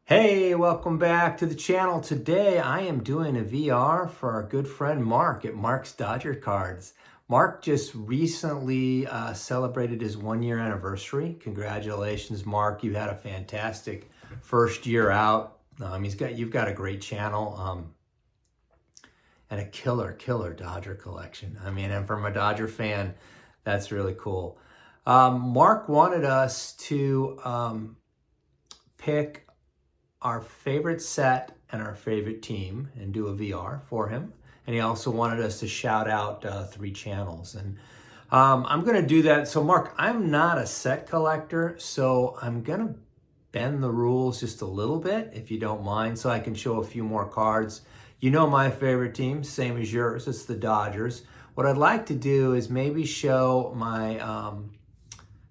Hey, welcome back to the channel. Today I am doing a VR for our good friend Mark at Mark's Dodger Cards. Mark just recently celebrated his 1-year anniversary. Congratulations, Mark. You had a fantastic first year out. You've got a great channel and a killer Dodger collection. And from a Dodger fan, that's really cool. Mark wanted us to pick our favorite set and our favorite team and do a VR for him. And he also wanted us to shout out 3 channels. And I'm going to do that. So Mark, I'm not a set collector, so I'm going to bend the rules just a little bit, if you don't mind, so I can show a few more cards. You know my favorite team, same as yours, it's the Dodgers. What I'd like to do is maybe show my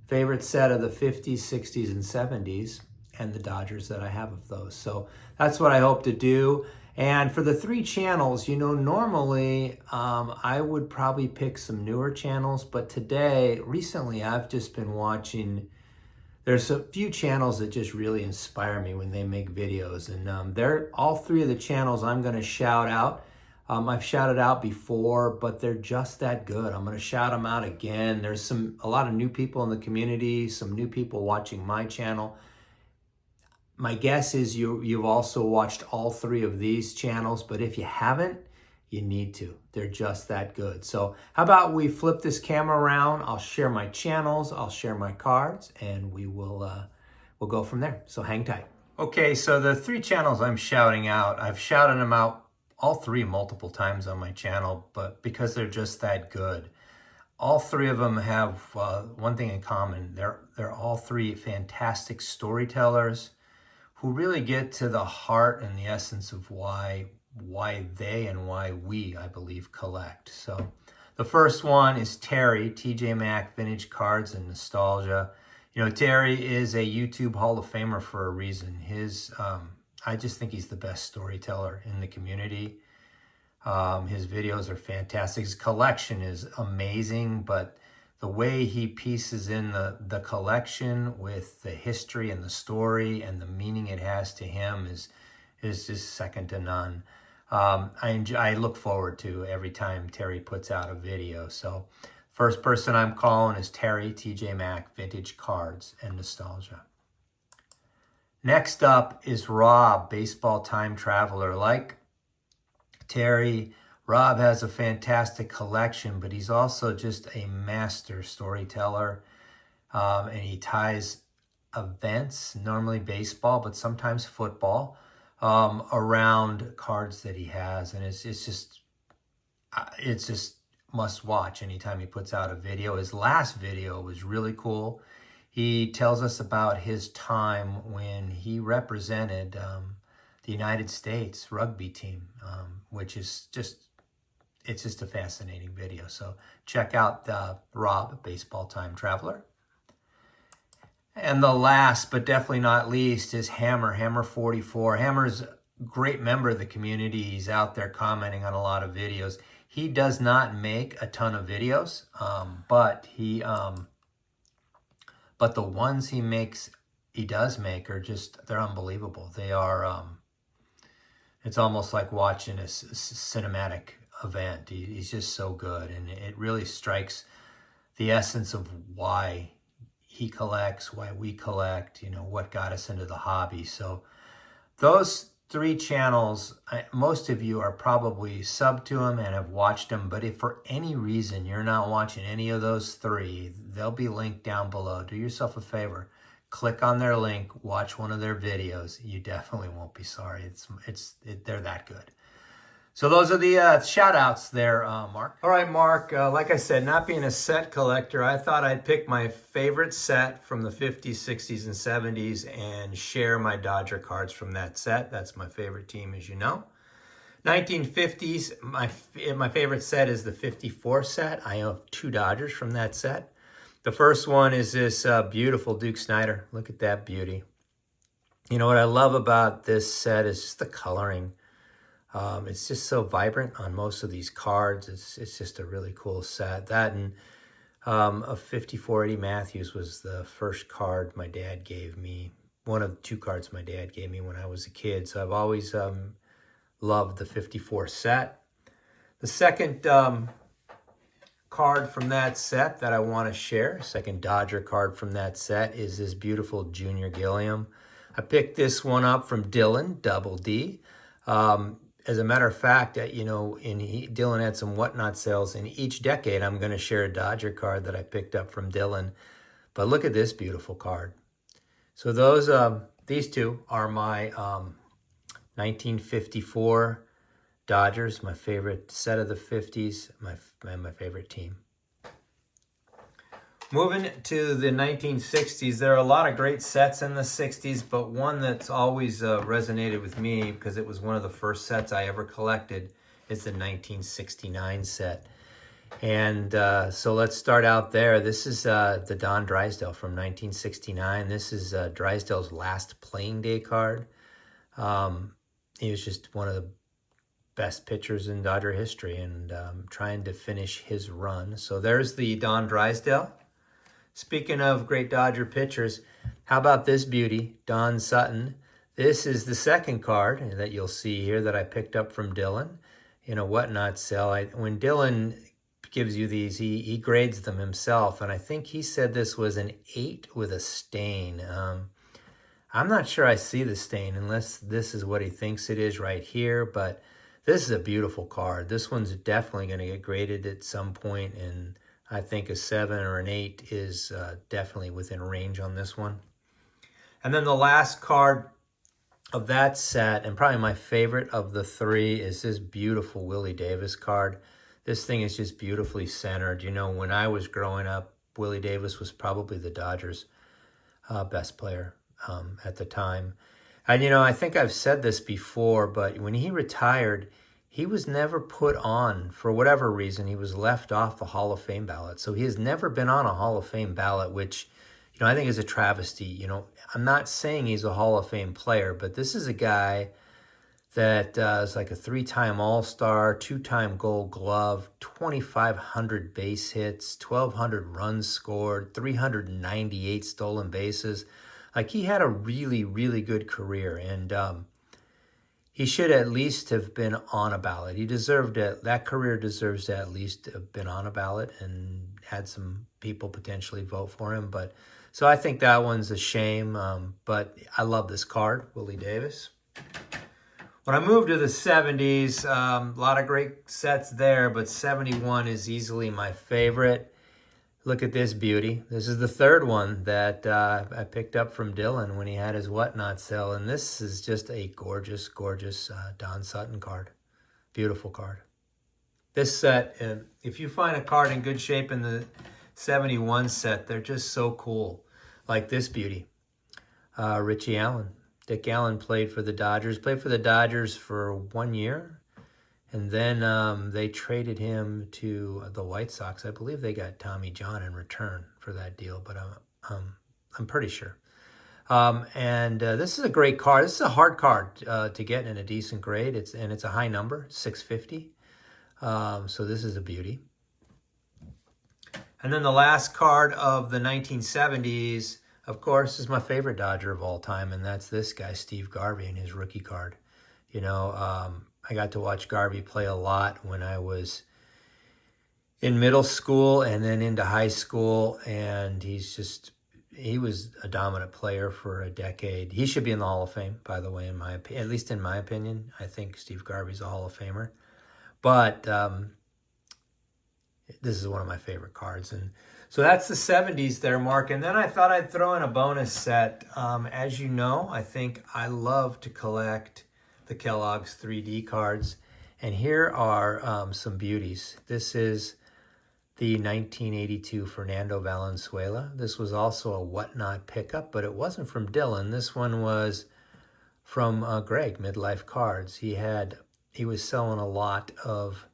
favorite set of the 50s, 60s, and 70s and the Dodgers that I have of those. So that's what I hope to do. And for the 3 channels, normally I would probably pick some newer channels, but recently I've just been watching, there's a few channels that just really inspire me when they make videos. And they're all 3 of the channels I'm gonna shout out. I've shouted out before, but they're just that good. I'm gonna shout them out again. There's a lot of new people in the community, some new people watching my channel. My guess is you've also watched all 3 of these channels, but if you haven't, you need to. They're just that good. So how about we flip this camera around? I'll share my channels, I'll share my cards, and we'll go from there. So hang tight. Okay, so the 3 channels I'm shouting out, I've shouted them out all 3 multiple times on my channel, but because they're just that good. All 3 of them have one thing in common. They're all 3 fantastic storytellers who really get to the heart and the essence of why they and why we, I believe, collect. So the first one is Terry, TJ Maxx Vintage Cards and Nostalgia. Terry is a YouTube Hall of Famer for a reason. I just think he's the best storyteller in the community. His videos are fantastic. His collection is amazing, but the way he pieces in the collection with the history and the story and the meaning it has to him is just second to none. I look forward to every time Terry puts out a video. So first person I'm calling is Terry, TJ Maxx Vintage Cards and Nostalgia. Next up is Rob, Baseball Time Traveler. Like Terry, Rob has a fantastic collection, but he's also just a master storyteller. And he ties events, normally baseball, but sometimes football, around cards that he has. And it's just must watch anytime he puts out a video. His last video was really cool. He tells us about his time when he represented the United States rugby team, which is it's just a fascinating video. So check out Rob, Baseball Time Traveler. And the last, but definitely not least, is Hammer 44. Hammer's a great member of the community. He's out there commenting on a lot of videos. He does not make a ton of videos, but the ones he does make are they're unbelievable. They are, it's almost like watching a cinematic event. He's just so good, and it really strikes the essence of why he collects, why we collect, what got us into the hobby. So those 3 channels, most of you are probably sub to them and have watched them, but if for any reason you're not watching any of those 3, they'll be linked down below. Do yourself a favor, click on their link, watch one of their videos. You definitely won't be sorry. They're that good. So those are the shout outs there, Mark. All right, Mark, like I said, not being a set collector, I thought I'd pick my favorite set from the 50s, 60s, and 70s and share my Dodger cards from that set. That's my favorite team, as you know. 1950s, my favorite set is the 54 set. I have 2 Dodgers from that set. The first one is this beautiful Duke Snider. Look at that beauty. What I love about this set is just the coloring. It's just so vibrant on most of these cards. It's just a really cool set. That and a 54 Eddie Matthews was the first card my dad gave me one of 2 cards my dad gave me when I was a kid. So I've always loved the 54 set. The second card from that set that I want to share, second Dodger card from that set, is this beautiful Junior Gilliam. I picked this one up from Dylan, Double D. As a matter of fact, Dylan had some whatnot sales in each decade. I'm going to share a Dodger card that I picked up from Dylan. But look at this beautiful card. So these two are my 1954 Dodgers, my favorite set of the 50s, my favorite team. Moving to the 1960s, there are a lot of great sets in the 60s, but one that's always resonated with me because it was one of the first sets I ever collected is the 1969 set. And so let's start out there. This is the Don Drysdale from 1969. This is Drysdale's last playing day card. He was just one of the best pitchers in Dodger history and trying to finish his run. So there's the Don Drysdale. Speaking of great Dodger pitchers, how about this beauty, Don Sutton? This is the second card that you'll see here that I picked up from Dylan in a whatnot sale. When Dylan gives you these, he grades them himself, and I think he said this was an 8 with a stain. I'm not sure I see the stain unless this is what he thinks it is right here, but this is a beautiful card. This one's definitely going to get graded at some point, and I think a 7 or an 8 is definitely within range on this one. And then the last card of that set, and probably my favorite of the 3, is this beautiful Willie Davis card. This thing is just beautifully centered. You know, when I was growing up, Willie Davis was probably the Dodgers' best player at the time. And, I think I've said this before, but when he retired, he was never put on, for whatever reason, he was left off the Hall of Fame ballot. So he has never been on a Hall of Fame ballot, which, I think is a travesty. I'm not saying he's a Hall of Fame player, but this is a guy that is like a 3-time All-Star, 2-time Gold Glove, 2,500 base hits, 1,200 runs scored, 398 stolen bases. Like, he had a really, really good career, and he should at least have been on a ballot. He deserved it. That career deserves to at least have been on a ballot and had some people potentially vote for him. So I think that one's a shame, but I love this card, Willie Davis. When I moved to the 70s, a lot of great sets there, but 71 is easily my favorite. Look at this beauty. This is the third one that I picked up from Dylan when he had his whatnot sale. And this is just a gorgeous, gorgeous Don Sutton card. Beautiful card. This set, if you find a card in good shape in the 71 set, they're just so cool. Like this beauty. Richie Allen. Dick Allen played for the Dodgers for 1 year. And then they traded him to the White Sox. I believe they got Tommy John in return for that deal, but I'm pretty sure. And this is a great card. This is a hard card to get in a decent grade. It's a high number, 650. So this is a beauty. And then the last card of the 1970s, of course, is my favorite Dodger of all time, and that's this guy, Steve Garvey, and his rookie card. I got to watch Garvey play a lot when I was in middle school and then into high school, and he was a dominant player for a decade. He should be in the Hall of Fame, by the way, at least in my opinion. I think Steve Garvey's a Hall of Famer. But this is one of my favorite cards. And so that's the 70s there, Mark. And then I thought I'd throw in a bonus set. As you know, I think I love to collect the Kellogg's 3D cards. And here are some beauties. This is the 1982 Fernando Valenzuela. This was also a whatnot pickup, but it wasn't from Dylan. This one was from Greg, Midlife Cards. He was selling a lot of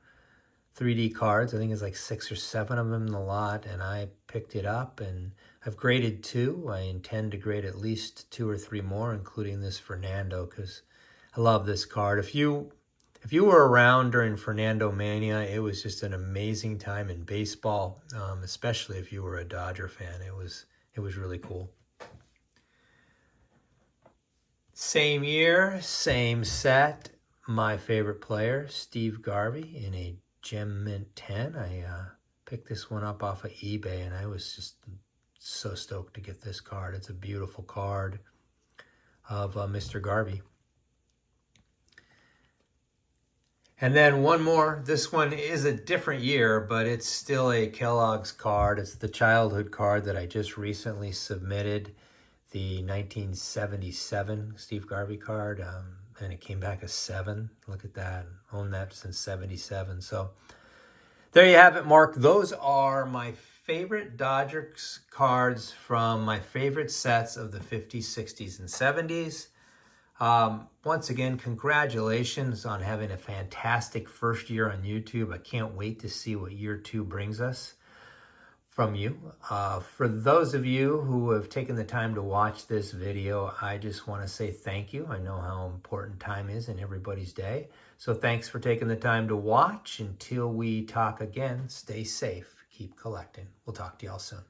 3D cards. I think it's like 6 or 7 of them in the lot, and I picked it up, and I've graded 2. I intend to grade at least 2 or 3 more, including this Fernando, because I love this card. If you were around during Fernando Mania, it was just an amazing time in baseball, especially if you were a Dodger fan. It was really cool. Same year, same set. My favorite player, Steve Garvey, in a Gem Mint 10. I picked this one up off of eBay, and I was just so stoked to get this card. It's a beautiful card of Mr. Garvey. And then one more. This one is a different year, but it's still a Kellogg's card. It's the childhood card that I just recently submitted, the 1977 Steve Garvey card, and it came back a 7. Look at that. Owned that since 77. So there you have it, Mark. Those are my favorite Dodgers cards from my favorite sets of the 50s, 60s, and 70s. Once again, congratulations on having a fantastic first year on YouTube. I can't wait to see what year 2 brings us from you. For those of you who have taken the time to watch this video, I just want to say thank you. I know how important time is in everybody's day. So thanks for taking the time to watch. Until we talk again, stay safe, keep collecting. We'll talk to y'all soon.